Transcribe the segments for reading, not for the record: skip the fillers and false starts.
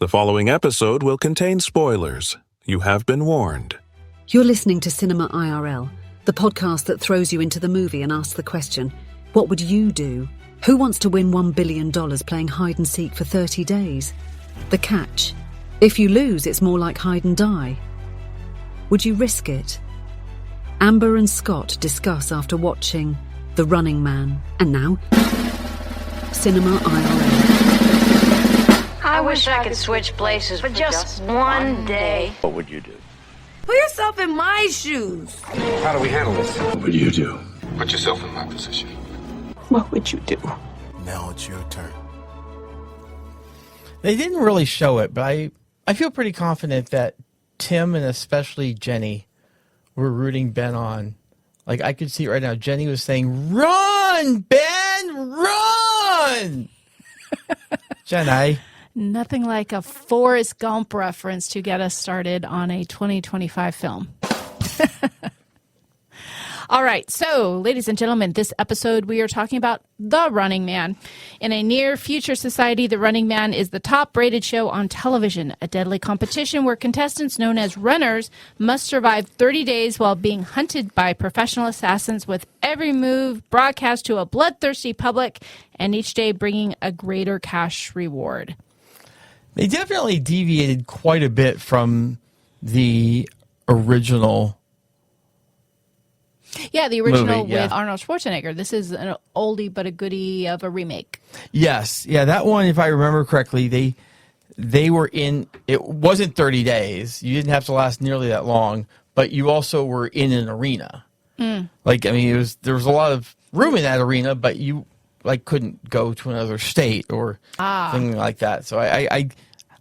The following episode will contain spoilers. You have been warned. You're listening to Cinema IRL, the podcast that throws you into the movie and asks the question, what would you do? Who wants to win $1 billion playing hide and seek for 30 days? The catch: if you lose, it's more like hide and die. Would you risk it? Amber and Scott discuss after watching The Running Man. And now, Cinema IRL. I wish I could switch places for just one day. What would you do? Put yourself in my shoes. How do we handle this? What would you do? Put yourself in my position. What would you do? Now it's your turn. They didn't really show it, but I feel pretty confident that Tim and especially Jenny were rooting Ben on. Like, I could see it right now. Jenny was saying, "Run, Ben, run!" Jenny. Nothing like a Forrest Gump reference to get us started on a 2025 film. All right, so, ladies and gentlemen, this episode we are talking about The Running Man. In a near-future society, The Running Man is the top-rated show on television, a deadly competition where contestants known as runners must survive 30 days while being hunted by professional assassins, with every move broadcast to a bloodthirsty public, and each day bringing a greater cash reward. They definitely deviated quite a bit from the original. Yeah, the original movie, yeah. with Arnold Schwarzenegger. This is an oldie but a goodie of a remake. Yes. Yeah, that one, if I remember correctly, they were in, it wasn't 30 days. You didn't have to last nearly that long, but you also were in an arena. Like, I mean, there was a lot of room in that arena, but you couldn't go to another state or something like that. So I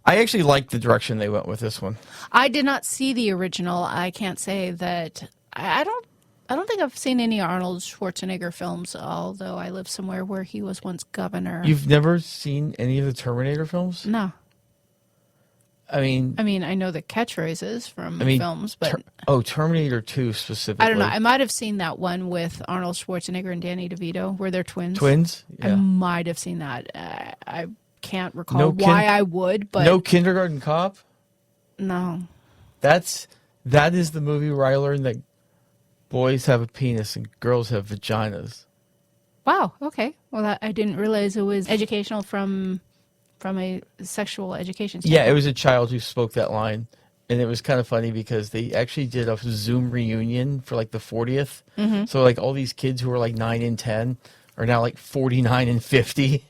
actually liked the direction they went with this one. I did not see the original. I can't say that I don't think I've seen any Arnold Schwarzenegger films, although I live somewhere where he was once governor. You've never seen any of the Terminator films? No. I mean, I know the catchphrases from films, but Terminator 2 specifically. I don't know. I might have seen that one with Arnold Schwarzenegger and Danny DeVito, where they're twins. Twins? Yeah. I might have seen that. I can't recall why I would, but no Kindergarten Cop? No. That is the movie where I learned that boys have a penis and girls have vaginas. Wow. Okay. Well, I didn't realize it was educational from a sexual education standpoint. Yeah, it was a child who spoke that line, and it was kind of funny because they actually did a Zoom reunion for the 40th. Mm-hmm. So all these kids who were 9 and 10 are now 49 and 50,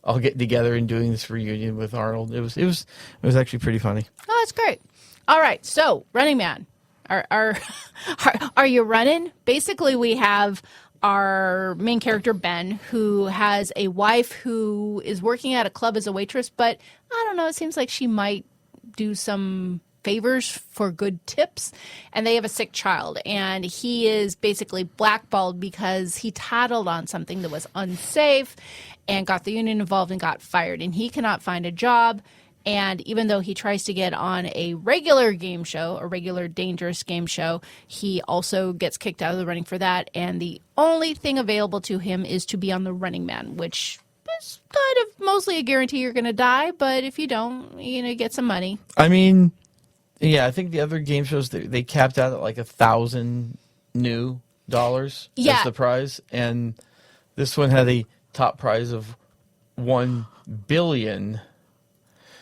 all getting together and doing this reunion with Arnold. It was actually pretty funny. Oh, that's great. All right, so Running Man. Are you running? Basically, we have our main character, Ben, who has a wife who is working at a club as a waitress, but I don't know, it seems like she might do some favors for good tips, and they have a sick child, and he is basically blackballed because he tattled on something that was unsafe and got the union involved and got fired, and he cannot find a job. And even though he tries to get on a regular game show, a regular dangerous game show, he also gets kicked out of the running for that. And the only thing available to him is to be on The Running Man, which is kind of mostly a guarantee you're going to die. But if you don't, you get some money. I mean, yeah, I think the other game shows, they capped out at $1,000 new dollars as the prize. And this one had a top prize of $1 billion.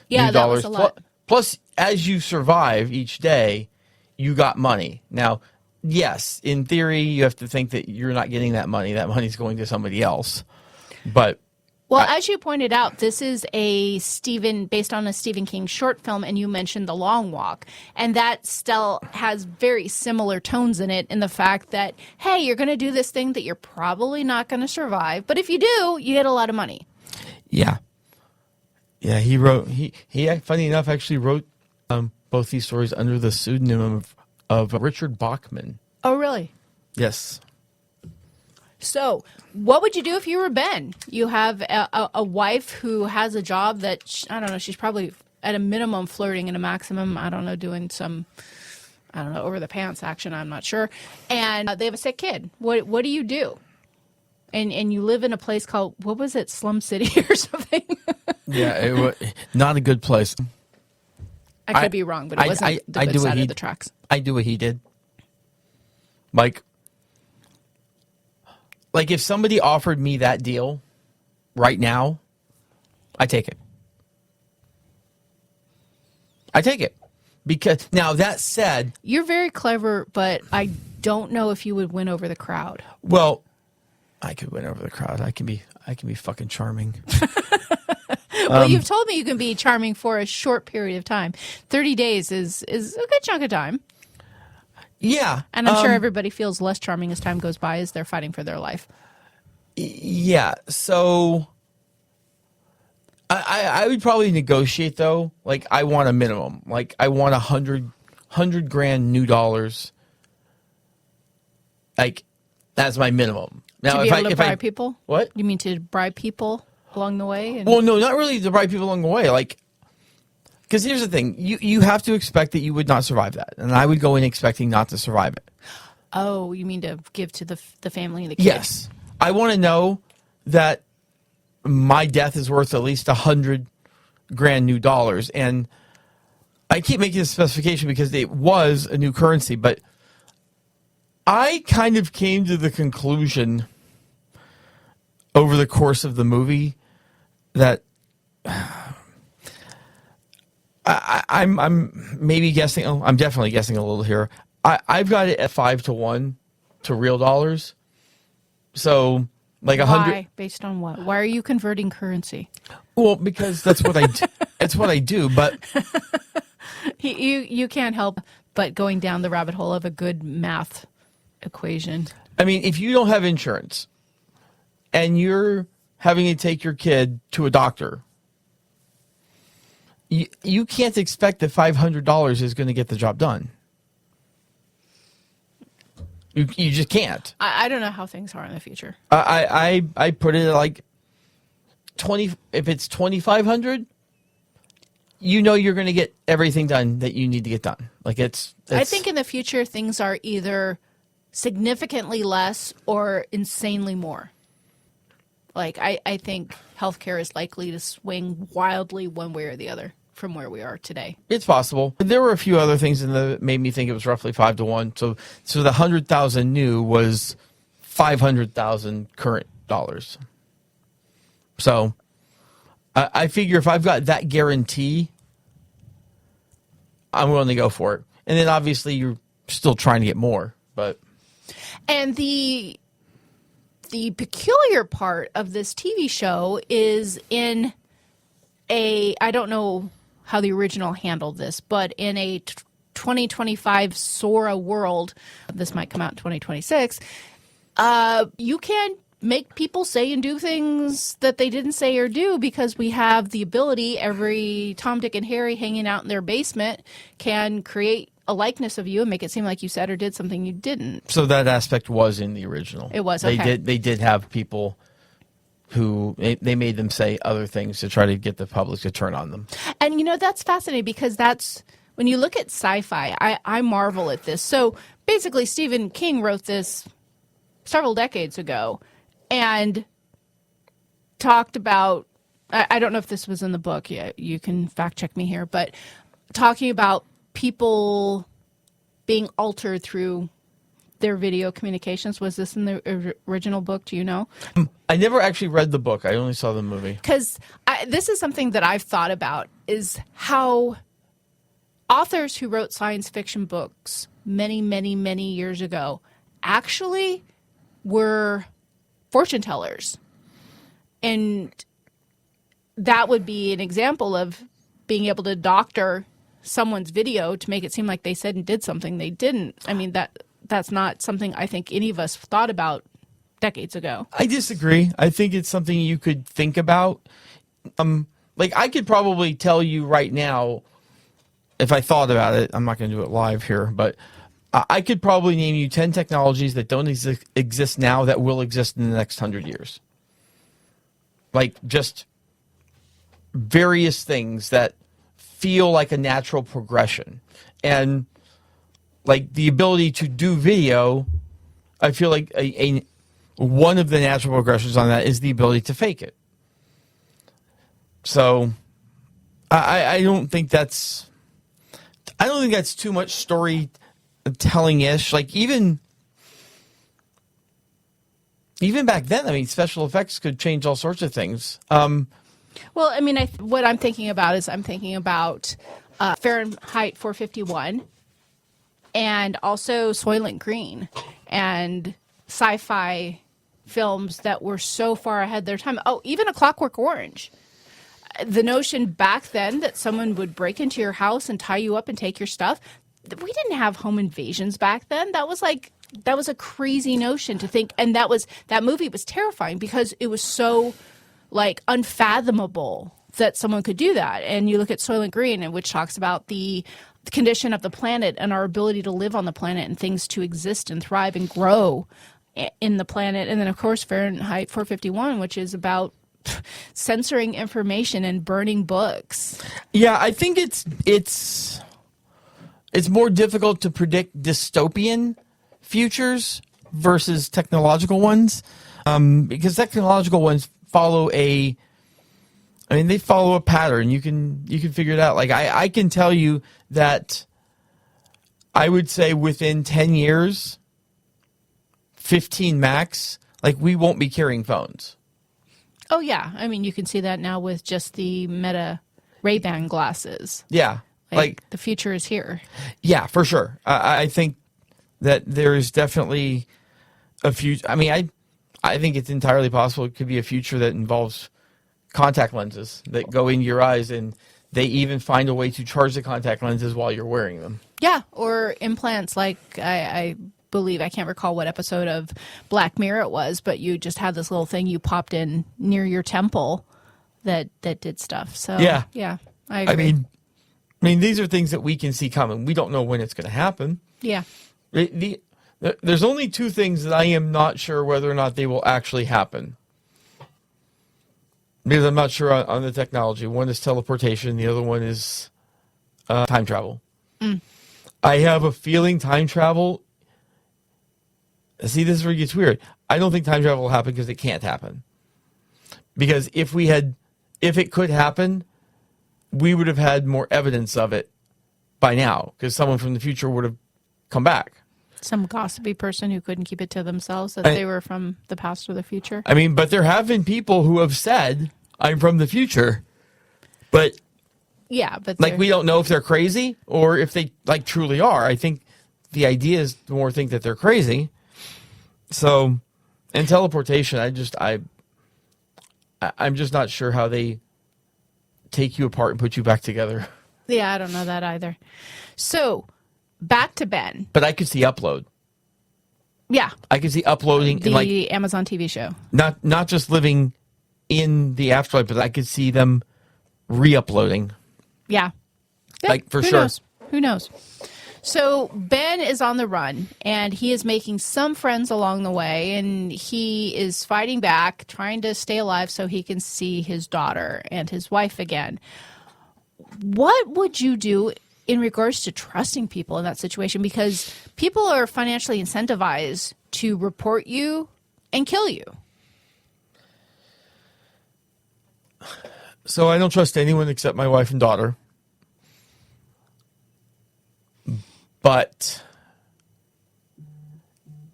Yeah, that was a lot. Plus, as you survive each day, you got money. Now, yes, in theory, you have to think that you're not getting that money. That money's going to somebody else. But as you pointed out, this is based on a Stephen King short film, and you mentioned The Long Walk, and that still has very similar tones in it, in the fact that, hey, you're going to do this thing that you're probably not going to survive, but if you do, you get a lot of money. Yeah. Yeah, he funny enough, actually wrote both these stories under the pseudonym of Richard Bachman. Oh, really? Yes. So, what would you do if you were Ben? You have a wife who has a job that, I don't know, she's probably at a minimum flirting and a maximum, I don't know, doing some, over the pants action, I'm not sure. And they have a sick kid. What do you do? And you live in a place called, what was it, Slum City or something? Yeah, it was not a good place. I could be wrong, but it wasn't the good side of the tracks. I do what he did. Like if somebody offered me that deal right now, I take it. I take it. Because now that said, you're very clever, but I don't know if you would win over the crowd. Well, I could win over the crowd. I can be fucking charming. Well, you've told me you can be charming for a short period of time. 30 days is a good chunk of time. Yeah. And I'm sure everybody feels less charming as time goes by as they're fighting for their life. Yeah. So I would probably negotiate though. Like I want a minimum. Like I want $100 grand new dollars. Like that's my minimum. Now, to be able to bribe people? What? You mean to bribe people along the way? Well, no, not really to bribe people along the way. Like, because here's the thing. You have to expect that you would not survive that. And I would go in expecting not to survive it. Oh, you mean to give to the family and the kid? Yes. I want to know that my death is worth at least $100 grand new dollars. And I keep making this specification because it was a new currency, but I kind of came to the conclusion over the course of the movie that I'm maybe guessing. Oh, I'm definitely guessing a little here. I've got it at 5-1 to real dollars. So like 100. Why? Based on what? Why are you converting currency? Well, because that's what I do. That's what I do. But you can't help but going down the rabbit hole of a good math equation. I mean, if you don't have insurance and you're having to take your kid to a doctor, you can't expect that $500 is going to get the job done. You just can't. I don't know how things are in the future. I put it at like 20. If it's 2,500, you know you're going to get everything done that you need to get done. Like it's I think in the future things are either significantly less or insanely more. Like I think healthcare is likely to swing wildly one way or the other from where we are today. It's possible. There were a few other things that made me think it was roughly 5-1. So the 100,000 new was 500,000 current dollars. So I figure if I've got that guarantee, I'm willing to go for it. And then obviously you're still trying to get more, but. And the peculiar part of this TV show is in I don't know how the original handled this, but in a 2025 Sora world, this might come out in 2026, you can make people say and do things that they didn't say or do because we have the ability, every Tom, Dick, and Harry hanging out in their basement can create a likeness of you and make it seem like you said or did something you didn't. So that aspect was in the original. It was, okay. They did have people who they made them say other things to try to get the public to turn on them. And, that's fascinating because that's when you look at sci-fi, I marvel at this. So basically, Stephen King wrote this several decades ago and talked about, I don't know if this was in the book. Yeah, you can fact check me here, but talking about people being altered through their video communications. Was this in the original book? Do you know? I never actually read the book. I only saw the movie. Because this is something that I've thought about, is how authors who wrote science fiction books many, many, many years ago actually were fortune tellers. And that would be an example of being able to doctor someone's video to make it seem like they said and did something they didn't. I mean, that's not something I think any of us thought about decades ago. I disagree. I think it's something you could think about. Like I could probably tell you right now, if I thought about it, I'm not going to do it live here, but I could probably name you 10 technologies that don't exist now that will exist in the next 100 years. Like just various things that feel like a natural progression. And like the ability to do video, I feel like one of the natural progressions on that is the ability to fake it. So I don't think that's I don't think that's too much storytelling-ish. Like, even back then, I mean, special effects could change all sorts of things. Well, I mean, what I'm thinking about is Fahrenheit 451 and also Soylent Green and sci-fi films that were so far ahead of their time. Oh, even A Clockwork Orange. The notion back then that someone would break into your house and tie you up and take your stuff. We didn't have home invasions back then. That was a crazy notion to think. And that movie was terrifying because it was so like unfathomable that someone could do that. And you look at Soylent Green, which talks about the condition of the planet and our ability to live on the planet and things to exist and thrive and grow in the planet. And then, of course, Fahrenheit 451, which is about censoring information and burning books. Yeah, I think it's more difficult to predict dystopian futures versus technological ones, because technological ones follow a pattern. You can figure it out. Like I can tell you that I would say within 10 years, 15 max, like we won't be carrying phones. Oh, yeah. I mean, you can see that now with just the Meta Ray-Ban glasses. Yeah. Like the future is here. Yeah, for sure. I think that there is definitely a future. I mean, I think it's entirely possible it could be a future that involves contact lenses that go in your eyes, and they even find a way to charge the contact lenses while you're wearing them. Yeah, or implants like I believe, I can't recall what episode of Black Mirror it was, but you just had this little thing you popped in near your temple that did stuff. So yeah, I agree. I mean, these are things that we can see coming. We don't know when it's going to happen. Yeah. There's only two things that I am not sure whether or not they will actually happen, because I'm not sure on the technology. One is teleportation. The other one is time travel. I have a feeling time travel. See, this is where it gets weird. I don't think time travel will happen because it can't happen. Because if it could happen, we would have had more evidence of it by now, because someone from the future would have come back. Some gossipy person who couldn't keep it to themselves that they were from the past or the future. I mean, but there have been people who have said, I'm from the future, but yeah, but like we don't know if they're crazy or if they like truly are. I think the idea is to more think that they're crazy. So, and teleportation, I'm just not sure how they take you apart and put you back together. Yeah, I don't know that either. So, back to Ben. But I could see upload. Yeah. I could see uploading the like Amazon TV show. Not just living in the afterlife, but I could see them re-uploading. Yeah. Like for Who sure. knows? Who knows? So Ben is on the run, and he is making some friends along the way, and he is fighting back, trying to stay alive so he can see his daughter and his wife again. What would you do in regards to trusting people in that situation? Because people are financially incentivized to report you and kill you. So I don't trust anyone except my wife and daughter. But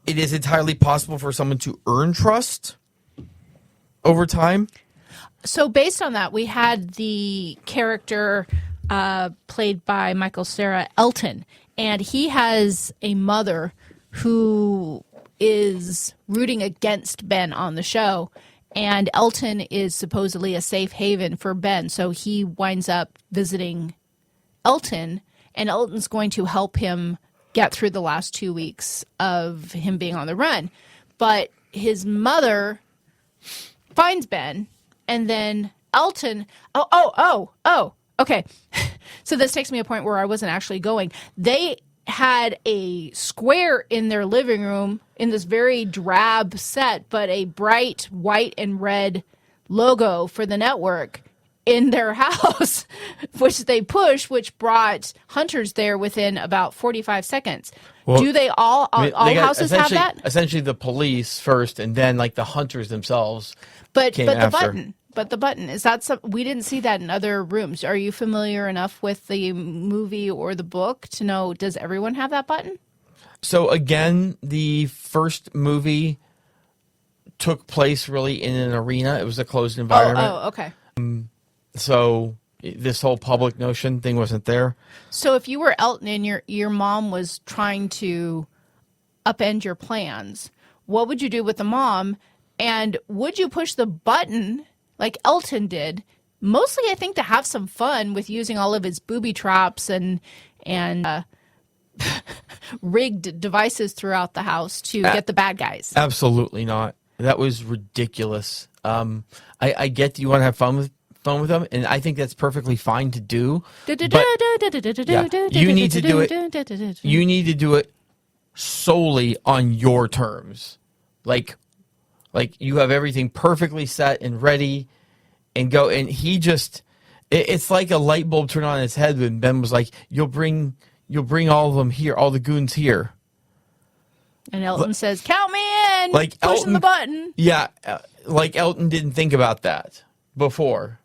it is entirely possible for someone to earn trust over time. So based on that, we had the character played by Michael Cera, Elton, and he has a mother who is rooting against Ben on the show, and Elton is supposedly a safe haven for Ben, so he winds up visiting Elton, and Elton's going to help him get through the last 2 weeks of him being on the run. But his mother finds Ben, and then Elton... Okay. So this takes me to a point where I wasn't actually going. They had a square in their living room in this very drab set, but a bright white and red logo for the network in their house, which they pushed, which brought hunters there within about 45 seconds. Well, do they all houses have that? Essentially the police first, and then like the hunters themselves. But came the after. button, But the button, is that we didn't see that in other rooms. Are you familiar enough with the movie or the book to know, does everyone have that button? So again, the first movie took place really in an arena. It was a closed environment. Oh, okay. So this whole public notion thing wasn't there. So if you were Elton and your mom was trying to upend your plans, what would you do with the mom? And would you push the button like Elton did? Mostly, I think, to have some fun with using all of his booby traps and rigged devices throughout the house to get the bad guys. Absolutely not. That was ridiculous. I get that you want to have fun with them, and I think that's perfectly fine to do. But you need to do it. You need to do it solely on your terms. Like you have everything perfectly set and ready and go. And he just, it's like a light bulb turned on his head when Ben was like, you'll bring all of them here, all the goons here. And Elton says, count me in, like pushing Elton, the button. Yeah, like Elton didn't think about that before.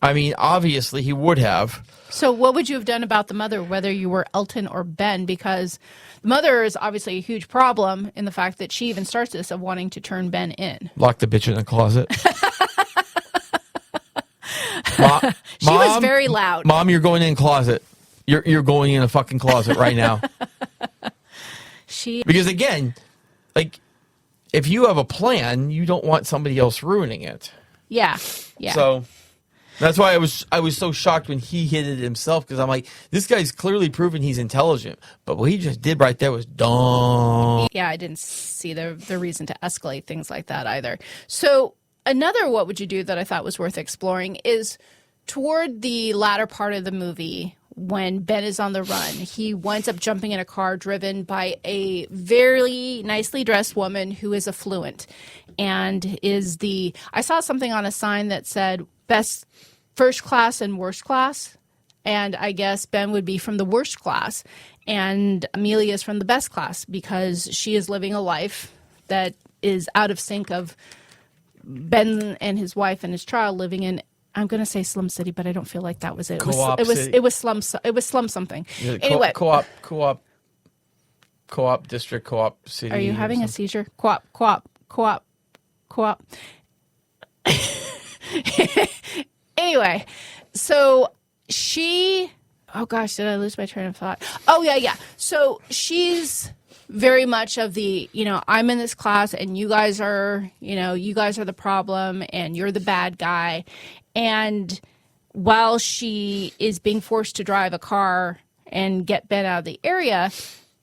I mean, obviously he would have. So what would you have done about the mother, whether you were Elton or Ben? Because the mother is obviously a huge problem in the fact that she even starts this of wanting to turn Ben in. Lock the bitch in the closet. She was very loud. Mom, you're going in the closet. You're going in a fucking closet right now. Because again, like, if you have a plan, you don't want somebody else ruining it. Yeah. So that's why I was so shocked when he hit it himself, because I'm like, this guy's clearly proven he's intelligent, but what he just did right there was dumb. Yeah, I didn't see the reason to escalate things like that either. So another what would you do that I thought was worth exploring is toward the latter part of the movie, when Ben is on the run, he winds up jumping in a car driven by a very nicely dressed woman who is affluent and is I saw something on a sign that said best first class and worst class. And I guess Ben would be from the worst class and Amelia is from the best class because she is living a life that is out of sync of Ben and his wife and his child living in, I'm going to say Slum City, but I don't feel like that was it. It was slum something. Yeah, anyway, co-op district, co-op city. Are you having a seizure? Co-op. Anyway, so oh gosh, did I lose my train of thought? Oh yeah. So she's very much of the, I'm in this class and you guys are the problem and you're the bad guy. And while she is being forced to drive a car and get Ben out of the area,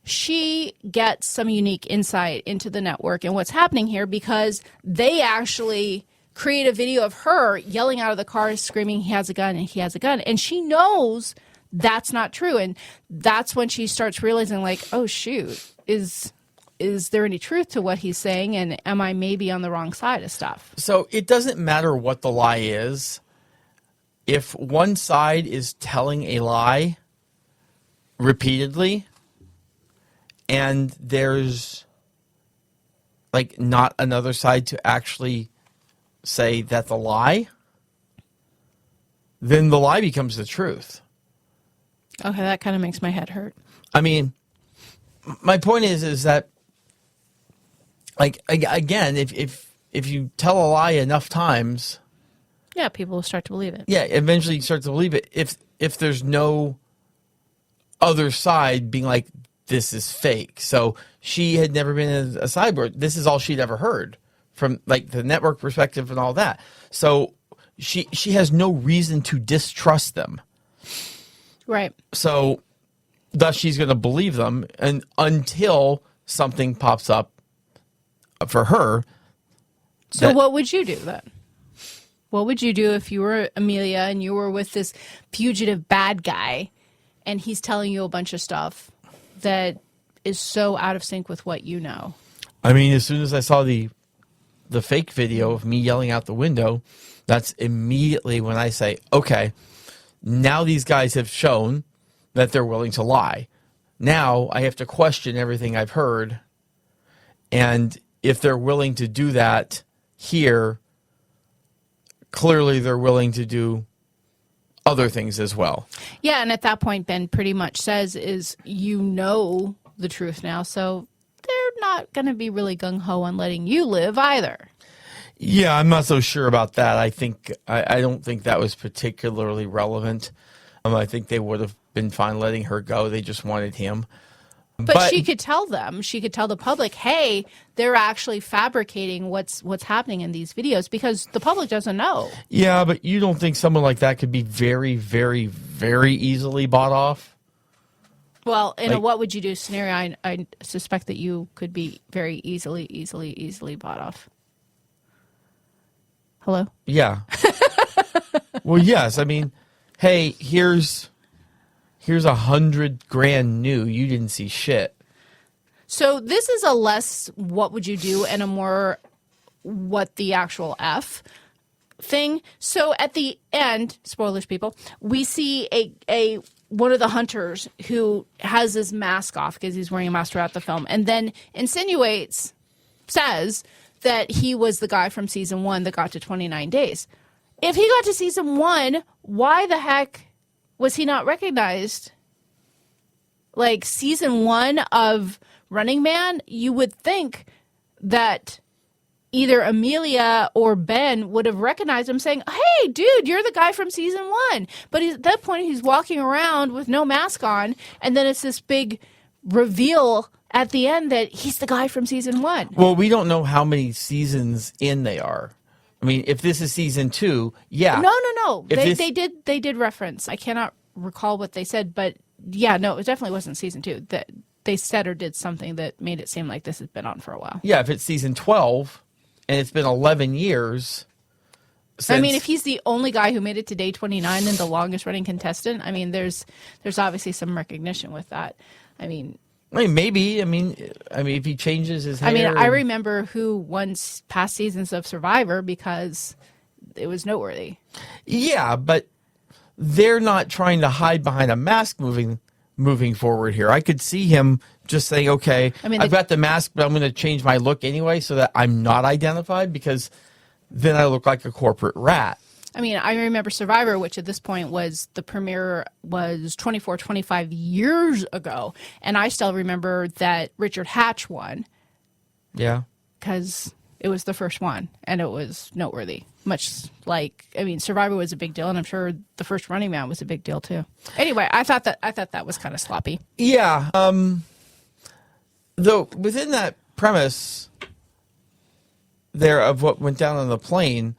she gets some unique insight into the network and what's happening here, because they actually create a video of her yelling out of the car, screaming, he has a gun and he has a gun. And she knows that's not true. And that's when she starts realizing, like, oh, shoot, is there any truth to what he's saying? And am I maybe on the wrong side of stuff? So it doesn't matter what the lie is. If one side is telling a lie repeatedly and there's like not another side to actually say that's a lie, then the lie becomes the truth. Okay, that kind of makes my head hurt. I mean, my point is that, like, again, if you tell a lie enough times, yeah, people will start to believe it. Yeah, eventually you start to believe it. If there's no other side being like, this is fake. So she had never been a cyborg. This is all she'd ever heard from, like, the network perspective and all that. So she has no reason to distrust them. Right. So thus she's going to believe them, and until something pops up for her. So what would you do then? What would you do if you were Amelia and you were with this fugitive bad guy and he's telling you a bunch of stuff that is so out of sync with what you know? I mean, as soon as I saw the fake video of me yelling out the window, that's immediately when I say, okay, now these guys have shown that they're willing to lie. Now I have to question everything I've heard. And if they're willing to do that here, clearly they're willing to do other things as well. Yeah, and at that point, Ben pretty much says is, the truth now, so they're not going to be really gung-ho on letting you live either. Yeah, I'm not so sure about that. I don't think that was particularly relevant. I think they would have been fine letting her go. They just wanted him. But she could tell them, she could tell the public, hey, they're actually fabricating what's happening in these videos, because the public doesn't know. Yeah, but you don't think someone like that could be very, very, very easily bought off? Well, in a what would you do scenario, I suspect that you could be very easily bought off. Hello? Yeah. Well, yes. I mean, hey, here's $100,000 new. You didn't see shit. So this is a less what would you do and a more what the actual F thing. So at the end, spoilers people, we see a one of the hunters who has his mask off because he's wearing a mask throughout the film, and then says that he was the guy from season 1 that got to 29 days. If he got to season 1, why the heck was he not recognized? Like, season 1 of Running Man, you would think that either Amelia or Ben would have recognized him, saying, hey, dude, you're the guy from season 1. But at that point, he's walking around with no mask on, and then it's this big reveal at the end that he's the guy from season 1. Well, we don't know how many seasons in they are. I mean, if this is season 2, yeah. No. They did reference. I cannot recall what they said, but yeah, no, it definitely wasn't season 2. That they said or did something that made it seem like this has been on for a while. Yeah, if it's season 12 and it's been 11 years. I mean, if he's the only guy who made it to day 29 and the longest running contestant, I mean, there's obviously some recognition with that. I mean, maybe. I mean, if he changes his hair. I mean, I remember who won past seasons of Survivor because it was noteworthy. Yeah, but they're not trying to hide behind a mask moving forward here. I could see him just saying, okay, I've got the mask, but I'm going to change my look anyway so that I'm not identified, because then I look like a corporate rat. I mean, I remember Survivor, which at this point was the premiere was 25 years ago. And I still remember that Richard Hatch won. Yeah. Because it was the first one and it was noteworthy. Much like, I mean, Survivor was a big deal, and I'm sure the first Running Man was a big deal too. Anyway, I thought that was kind of sloppy. Yeah. Though within that premise there of what went down on the plane,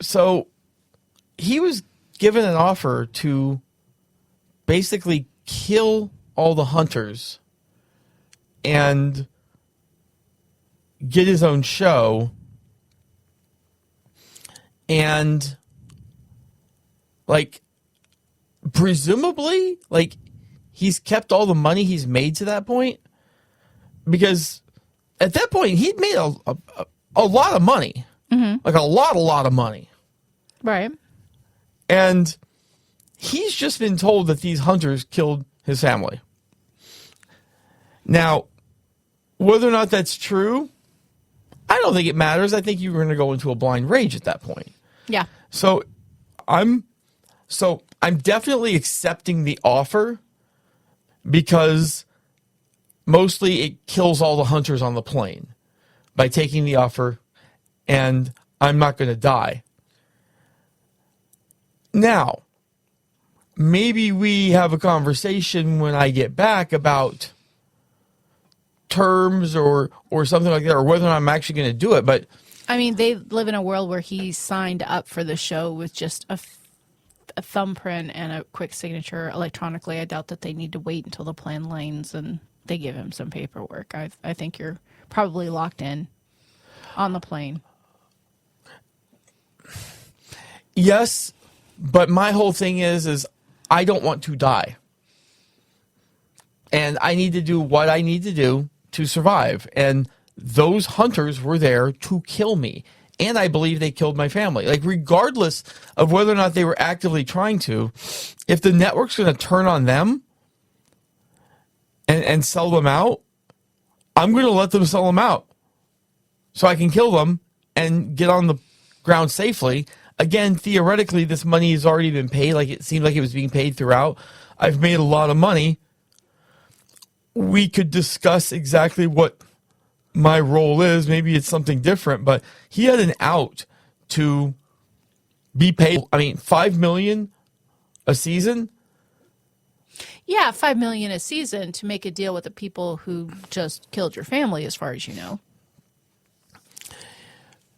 so he was given an offer to basically kill all the hunters and get his own show. And, like, presumably, like, he's kept all the money he's made to that point, because at that point he'd made a lot of money, like a lot of money. Right. And he's just been told that these hunters killed his family. Now, whether or not that's true, I don't think it matters. I think you're going to go into a blind rage at that point. Yeah. So I'm definitely accepting the offer, because mostly it kills all the hunters on the plane by taking the offer, and I'm not going to die. Now, maybe we have a conversation when I get back about terms or something like that, or whether or not I'm actually going to do it. But I mean, they live in a world where he signed up for the show with just a thumbprint and a quick signature electronically. I doubt that they need to wait until the plane lands and they give him some paperwork. I think you're probably locked in on the plane. Yes, but my whole thing is I don't want to die. And I need to do what I need to do to survive. And those hunters were there to kill me. And I believe they killed my family. Like, regardless of whether or not they were actively trying to, if the network's going to turn on them and sell them out, I'm going to let them sell them out so I can kill them and get on the ground safely. Again, theoretically, this money has already been paid. Like, it seemed like it was being paid throughout. I've made a lot of money. We could discuss exactly what my role is. Maybe it's something different, but he had an out to be paid. I mean, $5 million a season. Yeah, $5 million a season to make a deal with the people who just killed your family, as far as you know.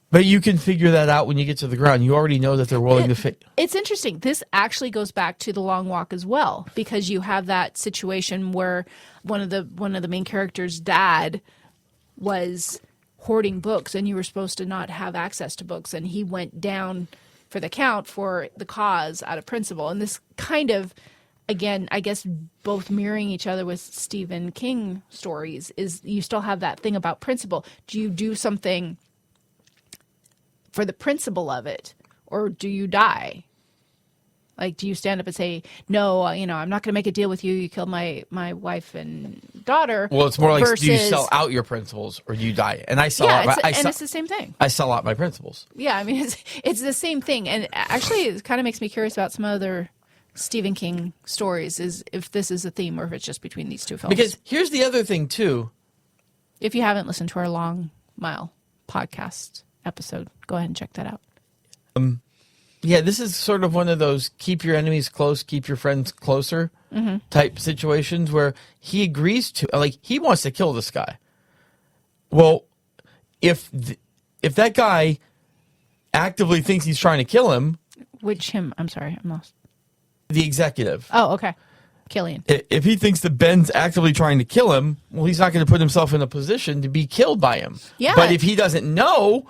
But you can figure that out when you get to the ground. You already know that they're willing to It's interesting. This actually goes back to The Long Walk as well, because you have that situation where one of the main characters' dad was hoarding books, and you were supposed to not have access to books, and he went down for the count for the cause out of principle. And this kind of, again, I guess both mirroring each other with Stephen King stories, is you still have that thing about principle. Do you do something for the principle of it, or do you die? Like, do you stand up and say, no, I'm not going to make a deal with you. You killed my wife and daughter. Well, it's more like, versus, do you sell out your principles or do you die? And I sell out. It's the same thing. I sell out my principles. Yeah, I mean, it's the same thing. And actually, it kind of makes me curious about some other Stephen King stories, is if this is a theme or if it's just between these two films. Because here's the other thing, too. If you haven't listened to our Long Mile podcast episode, go ahead and check that out. Yeah, this is sort of one of those keep your enemies close, keep your friends closer type situations where he agrees to, like, he wants to kill this guy. Well, if that guy actively thinks he's trying to kill him. Which him? I'm sorry, I'm lost. The executive. Oh, okay. Killian. If he thinks that Ben's actively trying to kill him, well, he's not going to put himself in a position to be killed by him. Yeah. But if he doesn't know,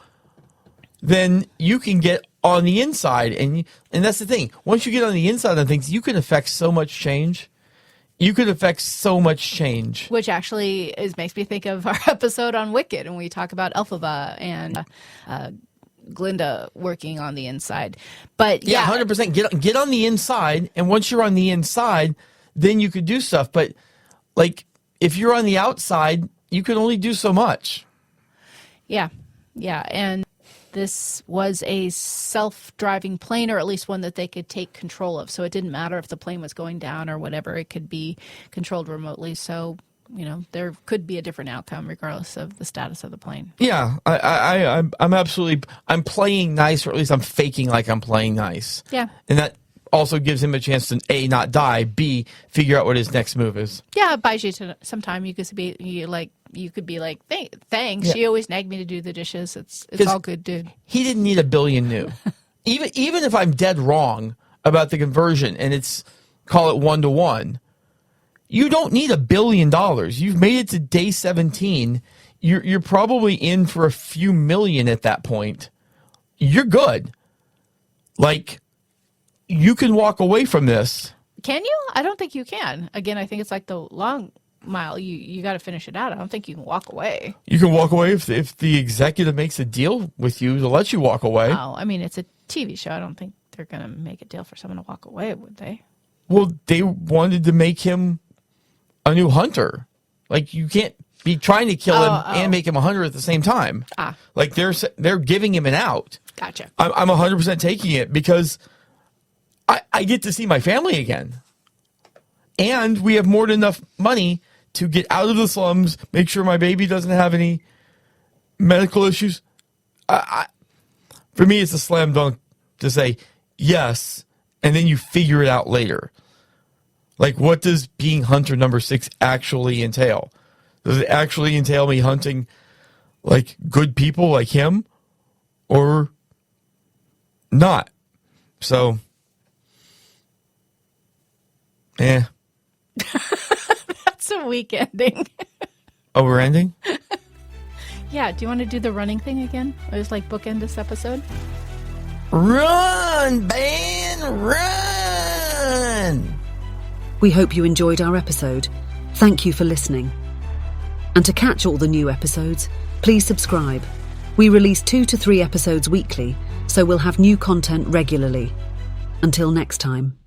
then you can get on the inside. And that's the thing. Once you get on the inside of things, you can affect so much change. Which actually makes me think of our episode on Wicked, and we talk about Elphaba and Glinda working on the inside. But yeah, 100%. Get on the inside, and once you're on the inside, then you could do stuff. But like, if you're on the outside, you can only do so much. Yeah, and this was a self-driving plane, or at least one that they could take control of. So it didn't matter if the plane was going down or whatever; it could be controlled remotely. So there could be a different outcome regardless of the status of the plane. Yeah, I'm playing nice, or at least I'm faking like I'm playing nice. Yeah, and that also gives him a chance to A, not die, B, figure out what his next move is. Yeah, it buys you some time. You could be like, thanks. Yeah. She always nagged me to do the dishes. It's all good, dude. He didn't need $1 billion new. even if I'm dead wrong about the conversion, and it's, call it 1-to-1. You don't need $1 billion. You've made it to day 17. You're probably in for a few million at that point. You're good. Like, you can walk away from this. Can you? I don't think you can. Again, I think it's like the Long Mile. You got to finish it out. I don't think you can walk away. You can walk away if the executive makes a deal with you to let you walk away. Oh, I mean, it's a TV show. I don't think they're going to make a deal for someone to walk away, would they? Well, they wanted to make him a new hunter. Like, you can't be trying to kill him and make him a hunter at the same time. Like, they're giving him an out. Gotcha. I'm 100% taking it because I get to see my family again. And we have more than enough money to get out of the slums, make sure my baby doesn't have any medical issues. For me, it's a slam dunk to say yes, and then you figure it out later. Like, what does being hunter number 6 actually entail? Does it actually entail me hunting, like, good people like him? Or not? So, That's a weak ending. Oh, we're ending? Yeah, do you want to do the running thing again? I just like bookend this episode. Run, Ben, run! We hope you enjoyed our episode. Thank you for listening. And to catch all the new episodes, please subscribe. We release 2 to 3 episodes weekly, so we'll have new content regularly. Until next time.